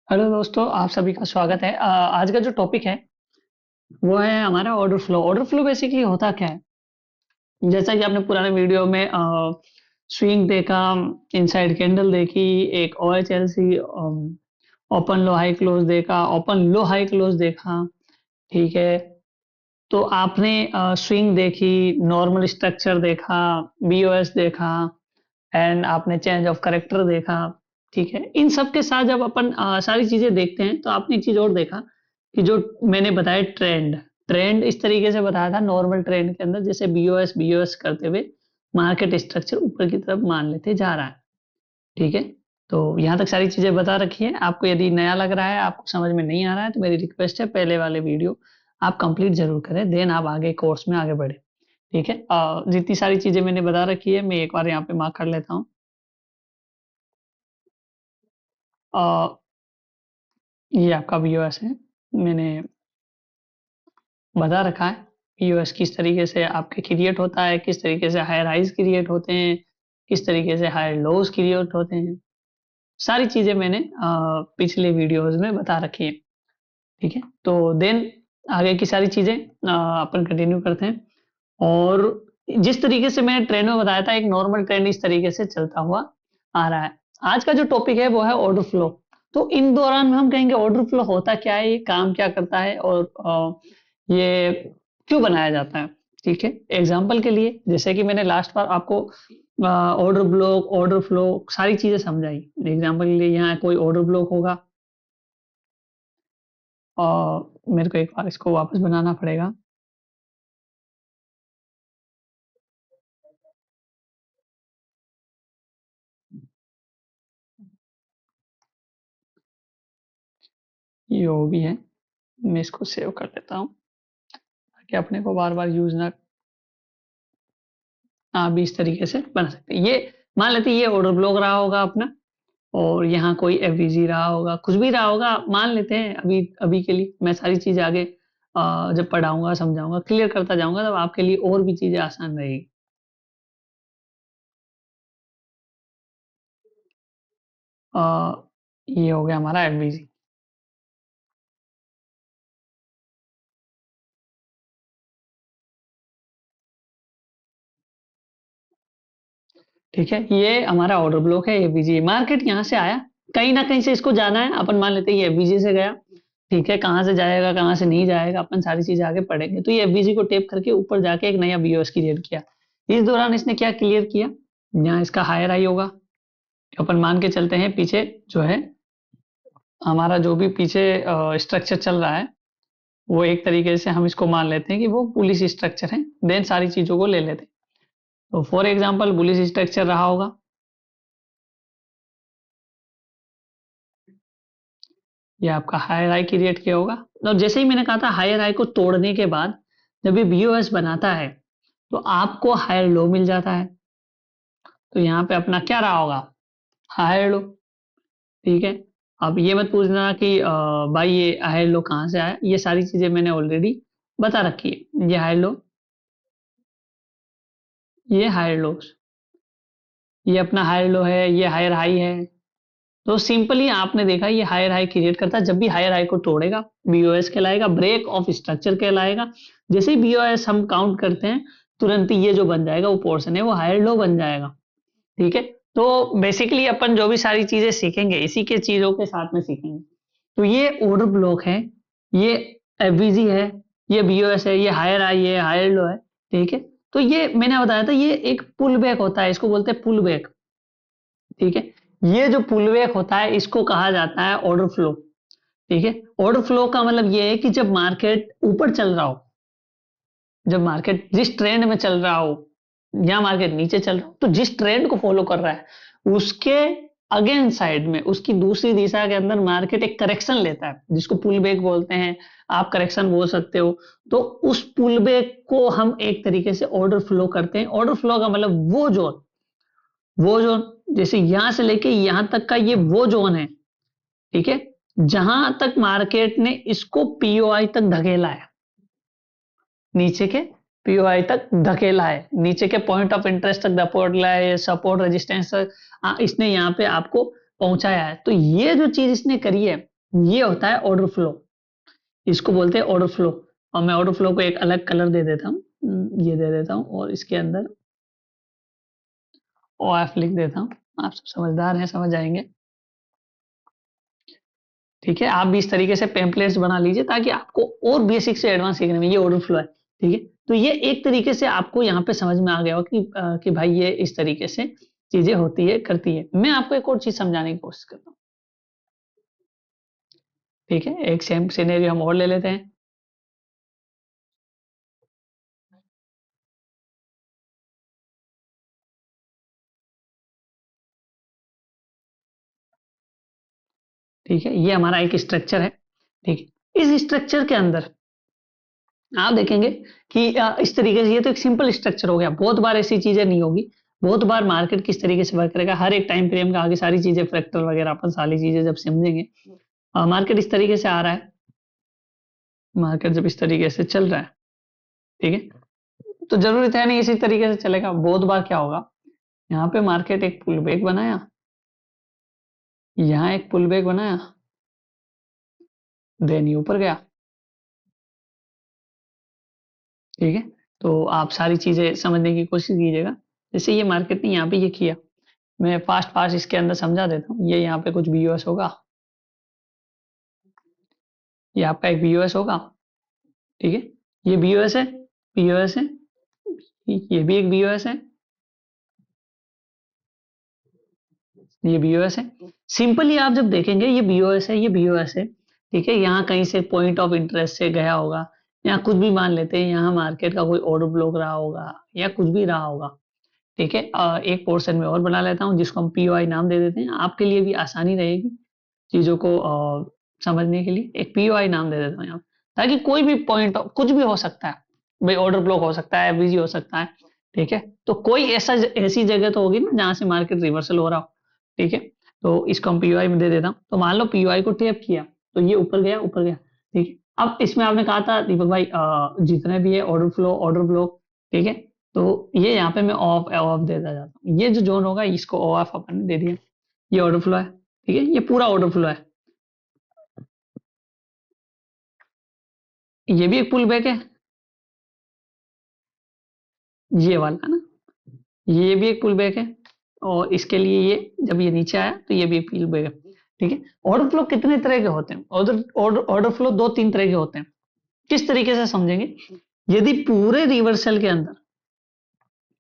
Hello दोस्तों, आप सभी का स्वागत है। आज का जो टॉपिक है वो है हमारा order flow. Order flow basically होता क्या है? जैसा कि आपने पुराने वीडियो में स्विंग देखा, इनसाइड कैंडल देखी, एक ओएचएलसी ओपन लो हाई क्लोज देखा, ओपन लो हाई क्लोज देखा। ठीक है। तो आपने स्विंग देखी, नॉर्मल स्ट्रक्चर देखा, बीओएस देखा, एंड आपने चेंज ऑफ करेक्टर देखा। ठीक है। इन सब के साथ जब अपन सारी चीजें देखते हैं तो आपने एक चीज और देखा कि जो मैंने बताया ट्रेंड। ट्रेंड इस तरीके से बताया था नॉर्मल ट्रेंड के अंदर, जैसे बीओएस बीओएस करते हुए मार्केट स्ट्रक्चर ऊपर की तरफ मान लेते जा रहा है। ठीक है। तो यहाँ तक सारी चीजें बता रखी है। आपको यदि नया लग रहा है, आपको समझ में नहीं आ रहा है, तो मेरी रिक्वेस्ट है पहले वाले वीडियो आप कंप्लीट जरूर करें, देन आप आगे कोर्स में आगे बढ़े। ठीक है। जितनी सारी चीजें मैंने बता रखी है मैं एक बार यहाँ पे मार्क कर लेता हूँ। अ, ये आपका वीओएस है। मैंने बता रखा है वीओएस किस तरीके से आपके क्रिएट होता है, किस तरीके से हायर हाइज क्रिएट होते हैं, किस तरीके से हायर लोज क्रिएट होते हैं। सारी चीजें मैंने पिछले वीडियोस में बता रखी है। ठीक है। तो देन आगे की सारी चीजें अपन कंटिन्यू करते हैं। और जिस तरीके से मैंने ट्रेंड में बताया था, एक नॉर्मल ट्रेंड इस तरीके से चलता हुआ आ रहा है। आज का जो टॉपिक है वो है ऑर्डर फ्लो। तो इन दौरान में हम कहेंगे ऑर्डर फ्लो होता क्या है, ये काम क्या करता है, और ये क्यों बनाया जाता है। ठीक है। एग्जाम्पल के लिए, जैसे कि मैंने लास्ट बार आपको ऑर्डर ब्लॉक, ऑर्डर फ्लो सारी चीजें समझाई। एग्जाम्पल के लिए यहाँ कोई ऑर्डर ब्लॉक होगा और मेरे को एक बार इसको वापस बनाना पड़ेगा। ये वो भी है। मैं इसको सेव कर लेता हूँ ताकि अपने को बार बार यूज ना। हाँ, भी इस तरीके से बना सकते हैं। ये मान लेते हैं ये ऑर्डर ब्लॉक रहा होगा अपना, और यहाँ कोई एफवीजी रहा होगा, कुछ भी रहा होगा, मान लेते हैं अभी अभी के लिए। मैं सारी चीज आगे जब पढ़ाऊंगा समझाऊंगा क्लियर करता जाऊंगा तब आपके लिए और भी चीजें आसान रहेगी। अ, ये हो गया हमारा एफवीजी। ठीक है। ये हमारा ऑर्डर ब्लॉक है एफवीजी। मार्केट यहाँ से आया, कहीं ना कहीं से इसको जाना है, अपन मान लेते हैं ये एफवीजी से गया। ठीक है। कहाँ से जाएगा कहाँ से नहीं जाएगा अपन सारी चीजें आगे पढ़ेंगे। तो ये एफवीजी को टेप करके ऊपर जाके एक नया बीओएस क्रिएट किया। इस दौरान इसने क्या क्लियर किया, यहाँ इसका हायर हाई होगा। अपन मान के चलते हैं पीछे जो है हमारा जो भी पीछे स्ट्रक्चर चल रहा है, वो एक तरीके से हम इसको मान लेते हैं कि वो बुलिश स्ट्रक्चर है। देन सारी चीजों को ले लेते हैं। तो फॉर एग्जांपल बुलिश स्ट्रक्चर रहा होगा, ये आपका हायर हाई क्रिएट किया होगा। और जैसे ही मैंने कहा था हायर हाई को तोड़ने के बाद जब ये बीओएस बनाता है तो आपको हायर लो मिल जाता है। तो यहाँ पे अपना क्या रहा होगा, हायर लो। ठीक है। अब ये मत पूछना कि भाई ये हायर लो कहाँ से आया, ये सारी चीजें मैंने ऑलरेडी बता रखी है। ये हायर लो, ये हायर लो, ये अपना हायर लो है, ये हायर हाई है। तो सिंपली आपने देखा ये हायर हाई क्रिएट करता है। जब भी हायर हाई को तोड़ेगा बीओएस कहलाएगा, ब्रेक ऑफ स्ट्रक्चर कहलाएगा। जैसे ही बीओएस हम काउंट करते हैं तुरंत ही ये जो बन जाएगा वो पोर्शन है वो हायर लो बन जाएगा। ठीक है। तो बेसिकली अपन जो भी सारी चीजें सीखेंगे इसी के चीजों के साथ में सीखेंगे। तो ये ऑर्डर ब्लॉक है, ये एफवीजी है, ये बीओएस है, ये हायर हाई है, हायर लो है। ठीक है। तो ये मैंने बताया था ये एक पुल बैक होता है, इसको बोलते हैं पुल बैक। ठीक है। ये जो पुल बैक होता है इसको कहा जाता है ऑर्डर फ्लो। ठीक है। ऑर्डर फ्लो का मतलब ये है कि जब मार्केट ऊपर चल रहा हो, जब मार्केट जिस ट्रेंड में चल रहा हो, या मार्केट नीचे चल रहा हो, तो जिस ट्रेंड को फॉलो कर रहा है उसके अगेंस्ट साइड में, उसकी दूसरी दिशा के अंदर मार्केट एक करेक्शन लेता है जिसको पुल बैक बोलते हैं। आप करेक्शन बोल सकते हो। तो उस पुल बैक को हम एक तरीके से ऑर्डर फ्लो करते हैं। ऑर्डर फ्लो का मतलब वो जोन जैसे यहां से लेके यहां तक का ये वो जोन है। ठीक है। जहां तक मार्केट ने इसको पीओआई तक धकेला है, नीचे के पीओआई तक धकेला है, नीचे के पॉइंट ऑफ इंटरेस्ट तक धकेला है, सपोर्ट रेजिस्टेंस तक इसने यहाँ पे आपको पहुंचाया है। तो ये जो चीज इसने करी है ये होता है ऑर्डर फ्लो, इसको बोलते हैं ऑर्डर फ्लो। और मैं ऑर्डर फ्लो को एक अलग कलर दे देता हूँ, ये दे देता हूँ और इसके अंदर ओ एफ लिख देता हूँ। आप सब समझदार हैं, समझ जाएंगे। ठीक है, आप भी इस तरीके से पेम्पलेट्स बना लीजिए ताकि आपको और बेसिक से एडवांस सीखने में, ये ऑर्डर फ्लो है। ठीक है, तो ये एक तरीके से आपको यहाँ पे समझ में आ गया हो कि भाई ये इस तरीके से चीजें होती है, करती है। मैं आपको एक और चीज समझाने की कोशिश करता हूँ। ठीक है, एक सेम सिनेरियो हम और ले लेते हैं। ठीक है, ये हमारा एक स्ट्रक्चर है। ठीक है, इस स्ट्रक्चर के अंदर आप देखेंगे कि इस तरीके से ये तो एक सिंपल स्ट्रक्चर हो गया, बहुत बार ऐसी चीजें नहीं होगी। बहुत बार मार्केट किस तरीके से वर्क करेगा, हर एक टाइम फ्रेम का आगे सारी चीजें, फैक्टर वगैरह अपन सारी चीजें जब समझेंगे। मार्केट इस तरीके से आ रहा है, मार्केट जब इस तरीके से चल रहा है, ठीक है, तो जरूरत है नहीं इसी तरीके से चलेगा। बहुत बार क्या होगा, यहाँ पे मार्केट एक पुल बैक बनाया, यहाँ एक पुल बैक बनाया, देन ये ऊपर गया। ठीक है, तो आप सारी चीजें समझने की कोशिश कीजिएगा। जैसे ये मार्केट ने यहाँ पे ये किया, मैं फास्ट फास्ट इसके अंदर समझा देता हूँ। ये यहाँ पे कुछ बीओएस होगा, ये आपका एक बीओएस होगा। ठीक है, ये बीओएस है, बीओएस है, ये भी एक बीओएस है, ये बीओएस है। सिंपली आप जब देखेंगे ये बीओएस है, ये बीओएस है। ठीक है, यहाँ कहीं से पॉइंट ऑफ इंटरेस्ट से गया होगा, यहाँ कुछ भी मान लेते हैं, यहाँ मार्केट का कोई ऑर्डर ब्लॉक रहा होगा या कुछ भी रहा होगा। ठीक है, एक पोर्शन में और बना लेता हूँ जिसको हम पीओआई नाम दे देते हैं, आपके लिए भी आसानी रहेगी चीजों को समझने के लिए। एक पीओआई नाम दे देता हूँ यहाँ, ताकि कोई भी पॉइंट कुछ भी हो सकता है, भाई ऑर्डर ब्लॉक हो सकता है, बिजी हो सकता है। ठीक है, तो कोई ऐसी जगह तो होगी ना जहां से मार्केट रिवर्सल हो रहा हो। ठीक है, तो इसको हम पीओआई में दे देता हूँ। तो मान लो पीओआई को टैप किया, तो ये ऊपर गया, ऊपर गया। ठीक है, अब इसमें आपने कहा था दीपक भाई जितने भी है ऑर्डर फ्लो, ऑर्डर ब्लॉक, ठीक है, तो ये यहाँ पे मैं ऑफ ऑफ देता जाता हूँ। ये जो जोन होगा इसको ऑफ अपन ने दे दिया, ये ऑर्डर फ्लो है। ठीक है, ये पूरा ऑर्डर फ्लो है। ये भी एक पुल बैक है, ये वाला ना, ये भी एक पुल बैक है। और इसके लिए ये जब ये नीचे आया तो ये भी एक पुल बैक है। ठीक है, ऑर्डर फ्लो कितने तरह के होते हैं, ऑर्डर ऑर्डर ऑर्डर फ्लो दो तीन तरह के होते हैं। किस तरीके से समझेंगे, यदि पूरे रिवर्सल के अंदर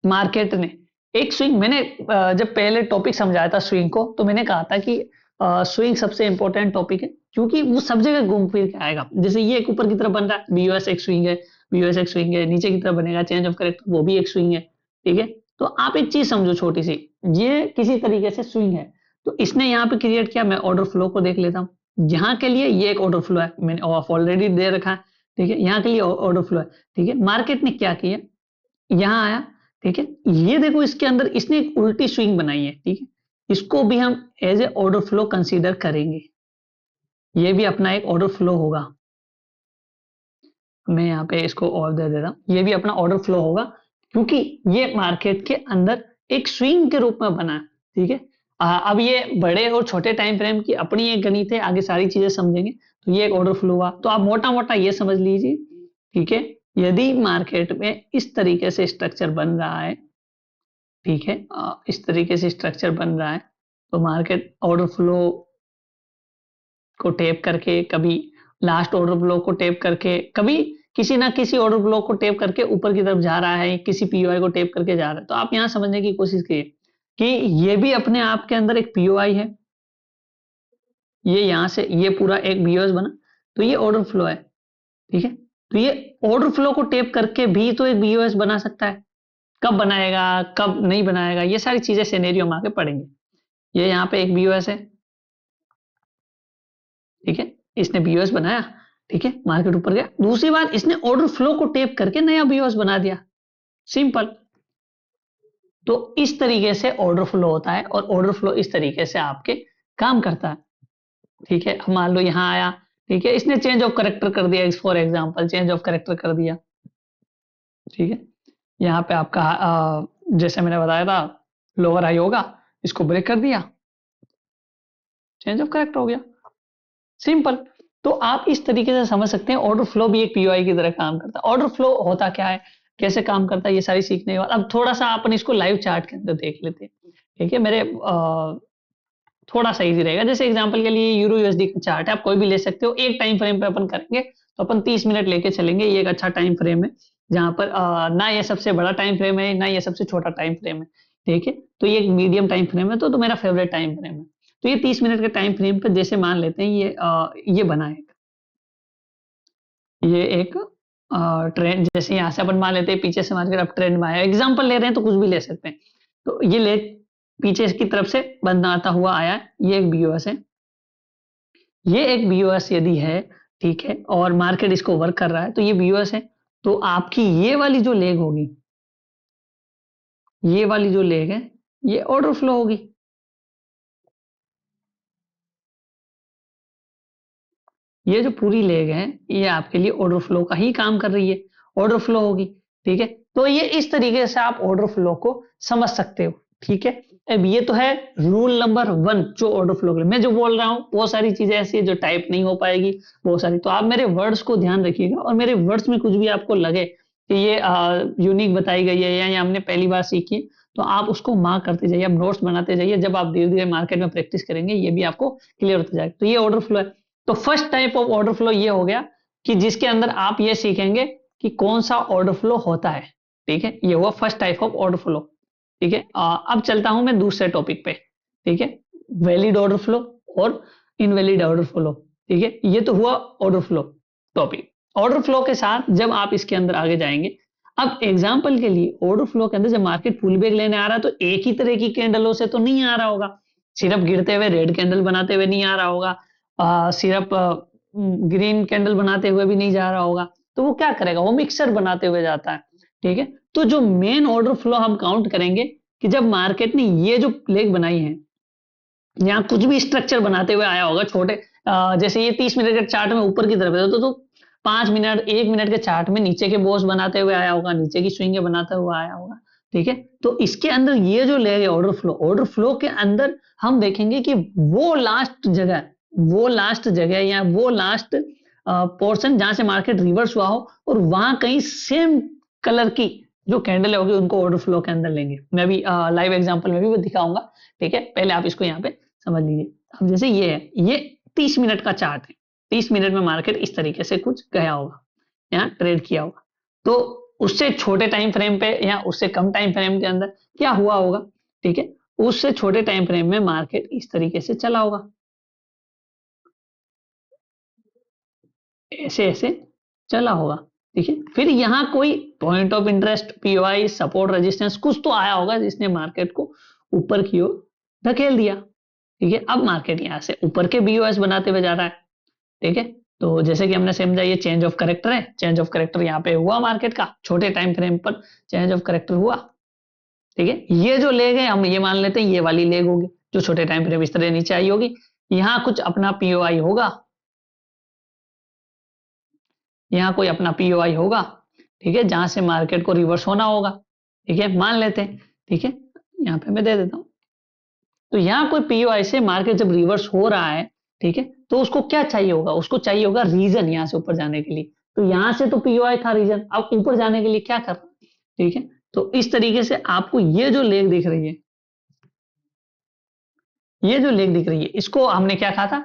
मार्केट ने एक स्विंग, मैंने जब पहले टॉपिक समझाया था स्विंग को, तो मैंने कहा था कि स्विंग सबसे इंपॉर्टेंट टॉपिक है, क्योंकि वो सब जगह घूम फिर के आएगा। जैसे ये एक ऊपर की तरफ बन रहा है, बीओएस एक स्विंग है, बीओएस एक स्विंग है, नीचे की तरफ बनेगा चेंज ऑफ करेक्टर, वो भी एक स्विंग है। ठीक है, तो आप एक चीज समझो छोटी सी, ये किसी तरीके से स्विंग है, तो इसने यहाँ पे क्रिएट किया। मैं ऑर्डर फ्लो को देख लेता हूँ, यहाँ के लिए ये एक ऑर्डर फ्लो है, मैंने ऑफ ऑलरेडी दे रखा है। ठीक है, यहाँ के लिए ऑर्डर फ्लो है। ठीक है, मार्केट ने क्या किया, यहाँ आया। ठीक है, ये देखो इसके अंदर इसने एक उल्टी स्विंग बनाई है। ठीक है, इसको भी हम as a order flow consider करेंगे, ये भी अपना एक ऑर्डर फ्लो होगा। मैं यहाँ पे इसको और दे देता हूँ, ये भी अपना ऑर्डर फ्लो होगा, क्योंकि ये मार्केट के अंदर एक स्विंग के रूप में बना है। ठीक है, अब ये बड़े और छोटे टाइम फ्रेम की अपनी एक गणित है, आगे सारी चीजें समझेंगे। तो ये एक ऑर्डर फ्लो हुआ, तो आप मोटा मोटा ये समझ लीजिए। ठीक है, यदि मार्केट में इस तरीके से स्ट्रक्चर बन रहा है, ठीक है, इस तरीके से स्ट्रक्चर बन रहा है, तो मार्केट ऑर्डर फ्लो को टैप करके, कभी लास्ट ऑर्डर ब्लॉक को टैप करके, कभी किसी ना किसी ऑर्डर ब्लॉक को टैप करके ऊपर की तरफ जा रहा है, किसी पीओआई को टैप करके जा रहा है। तो आप यहां समझने की कोशिश कीजिए कि ये भी अपने आप के अंदर एक पीओआई है, ये यहां से ये पूरा एक बीओएस बना, तो ये ऑर्डर फ्लो है। ठीक है, तो ये ऑर्डर फ्लो को टैप करके भी तो एक बीओएस बना सकता है। कब बनाएगा, कब नहीं बनाएगा, ये सारी चीजें सिनेरियो में आके पढ़ेंगे। ये यहाँ पे एक बीओएस है। ठीक है, इसने बीओएस बनाया। ठीक है, मार्केट ऊपर गया, दूसरी बार इसने ऑर्डर फ्लो को टेप करके नया बीओएस बना दिया, सिंपल। तो इस तरीके से ऑर्डर फ्लो होता है, और ऑर्डर फ्लो इस तरीके से आपके काम करता है। ठीक है, अब मान लो यहाँ आया, ठीक है, इसने चेंज ऑफ करेक्टर कर दिया, for example change of character कर दिया। ठीक है, यहाँ पे आपका जैसे मैंने बताया था लोअर हाई होगा, इसको ब्रेक कर दिया, चेंज ऑफ करेक्टर हो गया। सिंपल। तो आप इस तरीके से समझ सकते हैं ऑर्डर फ्लो भी एक पीओआई की तरह काम करता है। ऑर्डर फ्लो होता क्या है, कैसे काम करता है, ये सारी सीखने के बाद अब थोड़ा सा अपन इसको लाइव चार्ट के अंदर देख लेते हैं। ठीक है, मेरे थोड़ा सा इजी रहेगा। जैसे एग्जांपल के लिए यूरो यूएसडी का चार्ट है, आप कोई भी ले सकते हो। एक टाइम फ्रेम पे अपन करेंगे तो अपन 30 मिनट लेके चलेंगे, ये एक अच्छा टाइम फ्रेम है जहां पर ना ये सबसे बड़ा टाइम फ्रेम है ना ये सबसे छोटा टाइम फ्रेम है। ठीक है, तो ये एक मीडियम टाइम फ्रेम है, तो मेरा फेवरेट टाइम फ्रेम है। तो ये 30 मिनट के टाइम फ्रेम पे जैसे मान लेते हैं ये बना है, ये एक ट्रेंड, जैसे यहाँ से अपन मान लेते हैं पीछे से मार्केट अब ट्रेंड में आया, एग्जांपल ले रहे हैं तो कुछ भी ले सकते हैं। तो ये ले पीछे की तरफ से बनाता हुआ आया है, ये एक बीओएस है, ये एक बीओएस यदि है, ठीक है, और मार्केट इसको वर्क कर रहा है तो ये बीओएस है। तो आपकी ये वाली जो लेग होगी, ये वाली जो लेग है, ये ऑर्डर फ्लो होगी। ये जो पूरी लेग है ये आपके लिए ऑर्डर फ्लो का ही काम कर रही है, ऑर्डर फ्लो होगी। ठीक है, तो ये इस तरीके से आप ऑर्डर फ्लो को समझ सकते हो। ठीक है, अब ये तो है रूल नंबर 1 जो ऑर्डर फ्लो के लिए मैं जो बोल रहा हूं, बहुत सारी चीजें ऐसी है जो टाइप नहीं हो पाएगी, बहुत सारी। तो आप मेरे वर्ड्स को ध्यान रखिएगा और मेरे वर्ड्स में कुछ भी आपको लगे कि ये यूनिक बताई गई है या ये हमने पहली बार सीखी है, तो आप उसको मार्क करते जाइए, आप नोट्स बनाते जाइए। जब आप धीरे धीरे मार्केट में प्रैक्टिस करेंगे ये भी आपको क्लियर होता जाएगा। तो ये ऑर्डर फ्लो है। तो first type of order flow ये हो गया कि जिसके अंदर आप ये सीखेंगे कि कौन सा ऑर्डर फ्लो होता है। ठीक है, ये हुआ first type of order flow. ठीक है, अब चलता हूं मैं दूसरे टॉपिक पे। ठीक है, वैलिड ऑर्डर फ्लो और इनवैलिड ऑर्डर फ्लो। ठीक है, ये तो हुआ order flow topic. Order flow के साथ जब आप इसके अंदर आगे जाएंगे, अब एग्जांपल के लिए ऑर्डर फ्लो के अंदर जब मार्केट पुल बैक लेने आ रहा है तो एक ही तरह की कैंडलों से तो नहीं आ रहा होगा, सिर्फ गिरते हुए रेड कैंडल बनाते हुए नहीं आ रहा होगा, सिर्फ ग्रीन कैंडल बनाते हुए भी नहीं जा रहा होगा। तो वो क्या करेगा, वो मिक्सर बनाते हुए जाता है। ठीक है, तो जो मेन ऑर्डर फ्लो हम काउंट करेंगे कि जब मार्केट ने ये जो लेग बनाई है, यहाँ कुछ भी स्ट्रक्चर बनाते हुए आया होगा छोटे, जैसे ये 30 मिनट के चार्ट में ऊपर की तरफ है तो 5 मिनट 1 मिनट के चार्ट में नीचे के बॉस बनाते हुए आया होगा, नीचे की स्विंग बनाते हुए आया होगा। ठीक है, तो इसके अंदर ये जो लेग है ऑर्डर फ्लो के अंदर हम देखेंगे कि वो लास्ट जगह या वो लास्ट पोर्शन जहां से मार्केट रिवर्स हुआ हो और वहां कहीं सेम कलर की जो कैंडल होगी उनको ऑर्डर फ्लो के अंदर लेंगे। मैं भी लाइव एग्जांपल में भी वो दिखाऊंगा। ठीक है, पहले आप इसको यहाँ पे समझ लीजिए। अब जैसे ये है, ये 30 मिनट का चार्ट है, 30 मिनट में मार्केट इस तरीके से कुछ गया होगा, यहाँ ट्रेड किया होगा। तो उससे छोटे टाइम फ्रेम पे या उससे कम टाइम फ्रेम के अंदर क्या हुआ होगा। ठीक है, उससे छोटे टाइम फ्रेम में मार्केट इस तरीके से चला होगा, ऐसे ऐसे चला होगा। ठीक है, फिर यहाँ कोई point of interest, POI, support, resistance कुछ तो आया होगा जिसने मार्केट को ऊपर की ओर धकेल दिया। ठीक है, अब मार्केट यहाँ से ऊपर के बीओएस बनाते हुए जा रहा है। ठीक है, तो जैसे कि हमने समझा ये चेंज ऑफ करेक्टर है, चेंज ऑफ करेक्टर यहाँ पे हुआ मार्केट का, छोटे टाइम फ्रेम पर चेंज ऑफ करेक्टर हुआ। ठीक है, ये जो लेग है हम ये मान लेते हैं ये वाली लेग होगी, जो छोटे टाइम फ्रेम इस तरह नीचे आई होगी। यहाँ कुछ अपना पीओआई होगा, यहाँ कोई अपना पीओआई होगा। ठीक है, जहां से मार्केट को रिवर्स होना होगा। ठीक है, मान लेते हैं। ठीक है, यहाँ पे मैं दे देता हूं। तो यहाँ कोई पीओआई से मार्केट जब रिवर्स हो रहा है, ठीक है, तो उसको क्या चाहिए होगा, उसको चाहिए होगा रीजन यहाँ से ऊपर जाने के लिए। तो यहाँ से तो पीओआई था रीजन, अब ऊपर जाने के लिए क्या कर। ठीक है, तो इस तरीके से आपको ये जो लेग दिख रही है, ये जो लेग दिख रही है, इसको हमने क्या कहा था,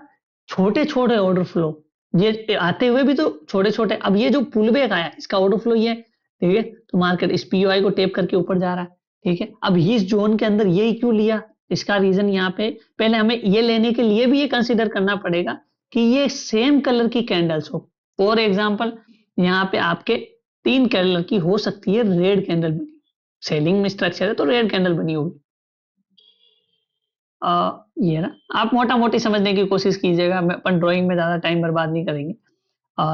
छोटे छोटे ऑर्डर फ्लो। ये आते हुए भी तो छोटे छोटे, अब ये जो पुल बैक आया इसका ऑर्डर फ्लो ये है। ठीक है, तो मार्केट इस पीओआई को टेप करके ऊपर जा रहा है। ठीक है, अब इस जोन के अंदर ये क्यों लिया, इसका रीजन यहाँ पे पहले हमें ये लेने के लिए भी ये कंसिडर करना पड़ेगा कि ये सेम कलर की कैंडल्स हो। फॉर एग्जाम्पल यहाँ पे आपके 3 कलर की हो सकती है रेड कैंडल बनी, सेलिंग में स्ट्रक्चर है तो रेड कैंडल बनी होगी। ये ना आप मोटा मोटी समझने की कोशिश कीजिएगा, अपन ड्राइंग में ज्यादा टाइम बर्बाद नहीं करेंगे।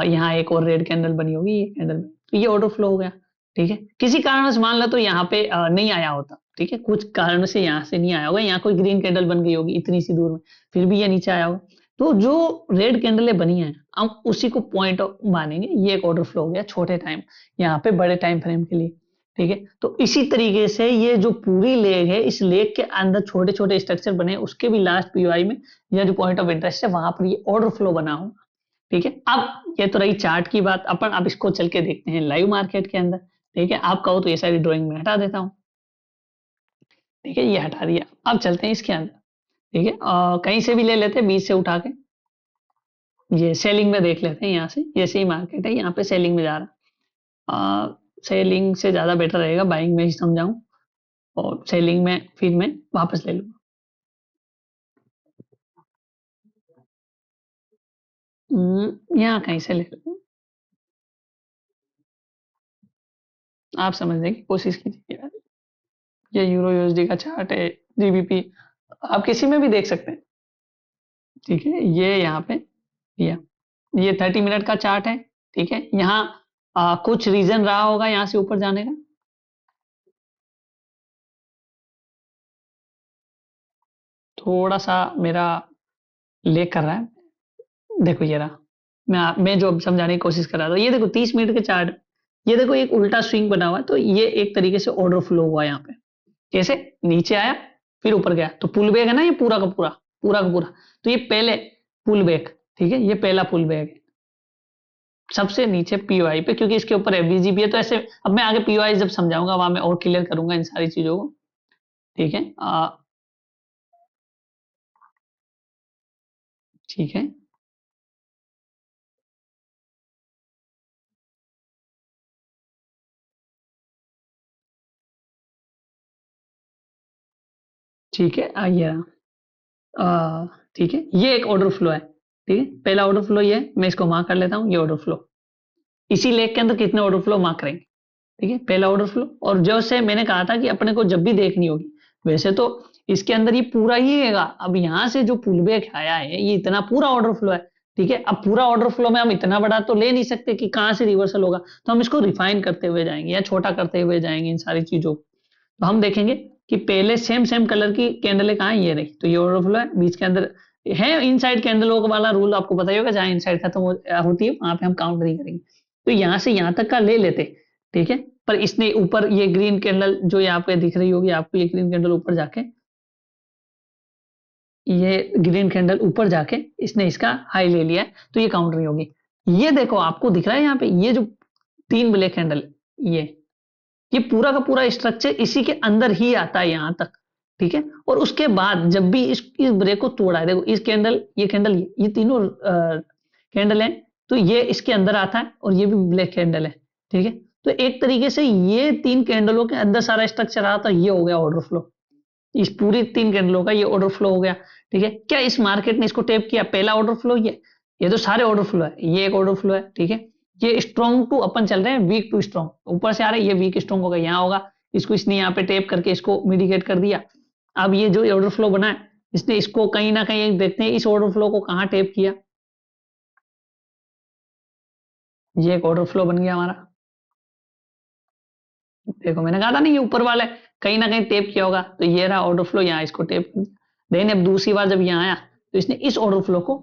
यहाँ एक और रेड कैंडल बनी होगी, ये कैंडल, तो ये ऑर्डर फ्लो हो गया। ठीक है, किसी कारण से मान लो तो यहाँ पे नहीं आया होता। ठीक है, कुछ कारण से यहाँ से नहीं आया होगा, यहाँ कोई ग्रीन कैंडल बन गई होगी इतनी सी दूर में, फिर भी ये नीचे आया होगा। तो जो रेड कैंडलें बनी है हम उसी को पॉइंट मानेंगे, ये एक ऑर्डर फ्लो हो गया छोटे टाइम, यहाँ पे बड़े टाइम फ्रेम के लिए। ठीक है। तो इसी तरीके से ये जो पूरी लेग है, इस लेग के अंदर छोटे छोटे स्ट्रक्चर बने, उसके भी लास्ट पीओआई में या जो पॉइंट ऑफ इंटरेस्ट है वहां पर ये ऑर्डर फ्लो बना हो। ठीक है। अब ये तो रही चार्ट की बात, अपन अब इसको चल के देखते हैं लाइव मार्केट के अंदर। ठीक है। आप कहो तो ये सारी ड्राइंग में हटा देता हूँ। ठीक है, ये हटा दिया। अब चलते हैं इसके अंदर। ठीक है, कहीं से भी ले लेते हैं, बीच से उठा के। ये सेलिंग में देख लेते हैं, यहाँ से जैसे ही मार्केट है यहाँ पे सेलिंग में जा रहा है। सेलिंग से ज्यादा बेटर रहेगा बाइंग में ही समझाऊं, और सेलिंग में फिर मैं वापस ले लूंगा। यहाँ कहीं से ले लूँ, आप समझने की कोशिश कीजिए यार। ये यूरो यूएसडी का चार्ट है, जीबीपी आप किसी में भी देख सकते हैं। ठीक है, ये यहाँ पे दिया, ये 30 मिनट का चार्ट है। ठीक है, यहाँ कुछ रीजन रहा होगा यहाँ से ऊपर जाने का। थोड़ा सा मेरा लेग कर रहा है। देखो ये रहा, मैं जो अब समझाने की कोशिश कर रहा था, ये देखो 30 मिनट के चार्ट, ये देखो एक उल्टा स्विंग बना हुआ है, तो ये एक तरीके से ऑर्डर फ्लो हुआ यहाँ पे। कैसे, नीचे आया फिर ऊपर गया, तो पुल बैक है ना ये पूरा का पूरा, पूरा का पूरा। तो ये पहले पुल बैक, ठीक है, ये पहला पुल बैक है सबसे नीचे पीओआई पे, क्योंकि इसके ऊपर एफबीजी भी है। तो ऐसे अब मैं आगे पीओआई जब समझाऊंगा वहां मैं और क्लियर करूंगा इन सारी चीजों को। ठीक है, ठीक है, ठीक है, ये रहा। ठीक है, ये एक ऑर्डर फ्लो है। ठीक है, पहला ऑर्डर फ्लो ये है, मैं इसको मार्क कर लेता हूँ, ये ऑर्डर फ्लो। इसी लेग के अंदर कितने ऑर्डर फ्लो मार्क करेंगे। ठीक है, पहला ऑर्डर फ्लो। और जैसे मैंने कहा था कि अपने को जब भी देखनी होगी, वैसे तो इसके अंदर ये पूरा ही रहेगा। अब यहाँ से जो पुल बैक आया है, ये इतना पूरा ऑर्डर फ्लो है। ठीक है, अब पूरा ऑर्डर फ्लो में हम इतना बड़ा तो ले नहीं सकते कि कहाँ से रिवर्सल होगा, तो हम इसको रिफाइन करते हुए जाएंगे या छोटा करते हुए जाएंगे इन सारी चीजों को। तो हम देखेंगे कि पहले सेम सेम कलर की कैंडल कहाँ है, ये रही, तो ये ऑर्डर फ्लो है। बीच के अंदर है इनसाइड कैंडलों वाला रूल, आपको पता ही होगा, जहां इनसाइड खत्म होती है वहां पे हम काउंट नहीं करेंगे। तो यहाँ से यहाँ तक का ले लेते। ठीक है, पर इसने ऊपर ये ग्रीन कैंडल जो यहाँ पे दिख रही होगी आपको, ये ग्रीन कैंडल ऊपर जाके, ये ग्रीन कैंडल ऊपर जाके इसने इसका हाई ले लिया है, तो ये काउंट नहीं होगी। ये देखो आपको दिख रहा है यहाँ पे, ये जो तीन ब्लैक कैंडल, ये ये पूरा का पूरा स्ट्रक्चर इसी के अंदर ही आता है यहां तक। ठीक है, और उसके बाद जब भी इस ब्रेक को तोड़ा है, देखो इस कैंडल, ये कैंडल, ये तीनों कैंडल है, तो ये इसके अंदर आता है, और ये भी ब्लैक कैंडल है। ठीक है, तो एक तरीके से ये तीन कैंडलों के अंदर सारा स्ट्रक्चर आता है, ये हो गया ऑर्डर फ्लो। इस पूरी तीन कैंडलों का ये ऑर्डर फ्लो हो गया। ठीक है, क्या इस मार्केट ने इसको टेप किया, पहला ऑर्डर फ्लो ये तो सारे ऑर्डर फ्लो है, ये एक ऑर्डर फ्लो है। ठीक है, ये स्ट्रॉन्ग टू अपन चल रहे हैं, वीक टू स्ट्रॉन्ग ऊपर से आ रहे हैं, ये वीक स्ट्रॉन्ग होगा, यहाँ होगा, इसको इसने यहाँ पे टेप करके इसको मिडिकेट कर दिया। अब ये जो ऑर्डर फ्लो बना है, इसने इसको कहीं ना कहीं देखते हैं इस ऑर्डर फ्लो को कहाँ टेप किया। ये एक ऑर्डर फ्लो बन गया हमारा। देखो मैंने कहा था ना, ये ऊपर वाला है, कहीं ना कहीं टेप किया होगा, तो ये रहा ऑर्डर फ्लो, यहाँ इसको टेप कर दिया। देन अब दूसरी बार जब यहाँ आया, तो इसने इस ऑर्डर फ्लो को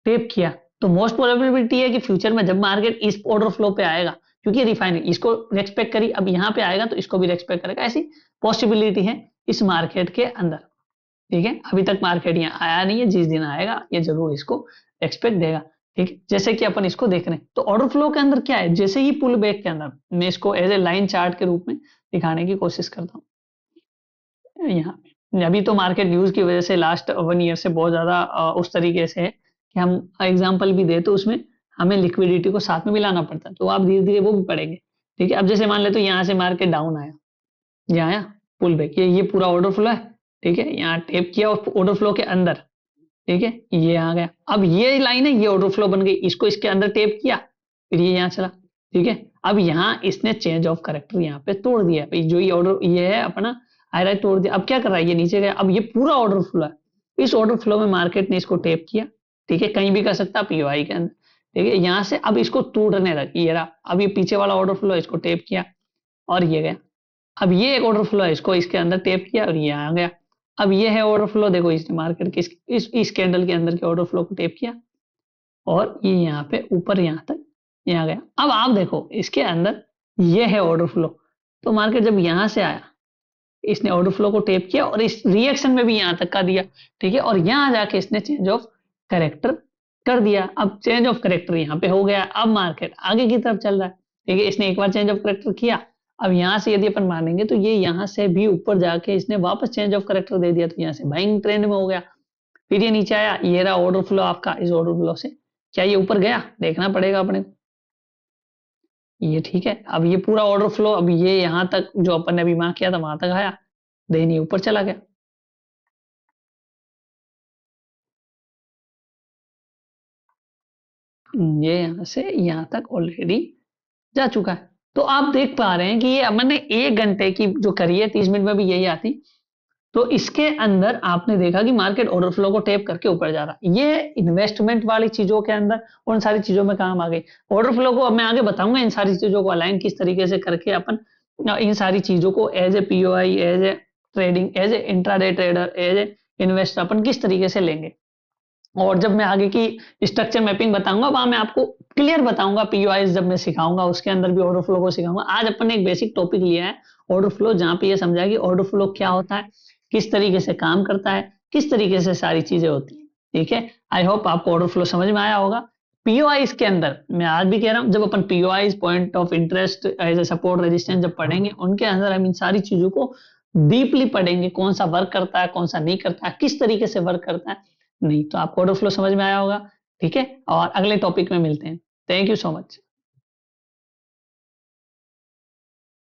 टेप किया। तो मोस्ट प्रोबेबिलिटी है कि फ्यूचर में जब मार्केट इस ऑर्डर फ्लो पे आएगा, क्योंकि रिफाइनरी इसको रेस्पेक्ट करी, अब यहाँ पे आएगा तो इसको भी रेस्पेक्ट करेगा, ऐसी पॉसिबिलिटी है इस मार्केट के अंदर। ठीक है, अभी तक मार्केट यहाँ आया नहीं है, जिस दिन आएगा ये जरूर इसको एक्सपेक्ट देगा। ठीक है, जैसे कि अपन इसको देख रहे हैं, तो ऑर्डर फ्लो के अंदर क्या है, जैसे ही पुल बैक के अंदर, मैं इसको एज ए लाइन चार्ट के रूप में दिखाने की कोशिश करता हूँ यहाँ पे। अभी तो मार्केट न्यूज की वजह से लास्ट 1 ईयर से बहुत ज्यादा उस तरीके से है कि हम एग्जाम्पल भी दे तो उसमें हमें लिक्विडिटी को साथ में भी लाना पड़ता है, तो आप धीरे धीरे वो भी पढ़ेंगे। ठीक है, अब जैसे मान ले तो यहाँ से मार्केट डाउन आया, ये आया पुल बैक, ये पूरा ऑर्डर फ्लो है। ठीक है, यहाँ टेप किया ऑर्डर फ्लो के अंदर। ठीक है, ये आ गया, अब ये लाइन है, ये ऑर्डर फ्लो बन गई, इसको इसके अंदर टेप किया, फिर ये यहाँ चला। ठीक है, अब यहाँ इसने चेंज ऑफ करेक्टर यहाँ पे तोड़ दिया, भाई जो ये ऑर्डर ये है अपना हाईराइट तोड़ दिया। अब क्या कर रहा है, ये नीचे गया, अब ये पूरा ऑर्डर फ्लो है, इस ऑर्डर फ्लो में मार्केट ने इसको टेप किया। ठीक है, कहीं भी कर सकता पीओआई के अंदर। ठीक है, यहाँ से अब इसको तोड़ने लगा, ये रहा, अब ये पीछे वाला ऑर्डर फ्लो है, इसको टेप किया और ये गया। अब ये एक ऑर्डर फ्लो है, इसको इसके अंदर टेप किया और ये आ गया। अब ये है ऑर्डर फ्लो, देखो इसने मार्केट के इस कैंडल के अंदर के ऑर्डर फ्लो को टेप किया और ये यहाँ पे ऊपर यहाँ तक ये आ गया। अब आप देखो इसके अंदर ये है ऑर्डर फ्लो। तो मार्केट जब यहां से आया, इसने ऑर्डर फ्लो को टेप किया और इस रिएक्शन में भी यहां तक का दिया, ठीक है, और यहां जाके इसने चेंज ऑफ करेक्टर कर दिया। अब चेंज ऑफ करेक्टर यहां पे हो गया, अब मार्केट आगे की तरफ चल रहा है, ठीक है, इसने एक बार चेंज ऑफ करेक्टर किया, अब यहां से यदि अपन मानेंगे तो ये यहां से भी ऊपर जाके इसने वापस चेंज ऑफ करेक्टर दे दिया, तो यहां से बाइंग ट्रेंड में हो गया। फिर ये नीचे आया, ये रहा ऑर्डर फ्लो आपका, इस ऑर्डर फ्लो से क्या ये ऊपर गया, देखना पड़ेगा अपने को, ये ठीक है। अब ये पूरा ऑर्डर फ्लो, अब ये यहां तक जो अपन ने अभी मार्क किया था वहां तक आया, देन ये ऊपर चला गया। ये यहां से यहां तक ऑलरेडी जा चुका है। तो आप देख पा रहे हैं कि ये मैंने 1 घंटे की जो करी है, 30 मिनट में भी यही आती, तो इसके अंदर आपने देखा कि मार्केट ऑर्डर फ्लो को टेप करके ऊपर जा रहा है। ये इन्वेस्टमेंट वाली चीजों के अंदर उन सारी चीजों में काम आ गई। ऑर्डर फ्लो को अब मैं आगे बताऊंगा, इन सारी चीजों को अलाइन किस तरीके से करके अपन इन सारी चीजों को as a POI, as a trading, as a intraday trader, as a investor अपन किस तरीके से लेंगे। और जब मैं आगे की स्ट्रक्चर मैपिंग बताऊंगा वहां मैं आपको क्लियर बताऊंगा, पीओआई जब मैं सिखाऊंगा उसके अंदर भी ऑर्डर फ्लो को सिखाऊंगा। आज अपन ने एक बेसिक टॉपिक लिया है ऑर्डर फ्लो, जहां पे ये समझा कि ऑर्डर फ्लो क्या होता है, किस तरीके से काम करता है, किस तरीके से सारी चीजें होती है, ठीक है। आई होप आपको ऑर्डर फ्लो समझ में आया होगा। पीओआई के अंदर मैं आज भी कह रहा हूं, जब अपन POI point of interest, as a support, resistance जब पढ़ेंगे, उनके अंदर हम इन सारी चीजों को डीपली पढ़ेंगे, कौन सा वर्क करता है, कौन सा नहीं करता है, किस तरीके से वर्क करता है। नहीं तो आपको ऑर्डर फ्लो समझ में आया होगा, ठीक है। और अगले टॉपिक में मिलते हैं। Thank you so much.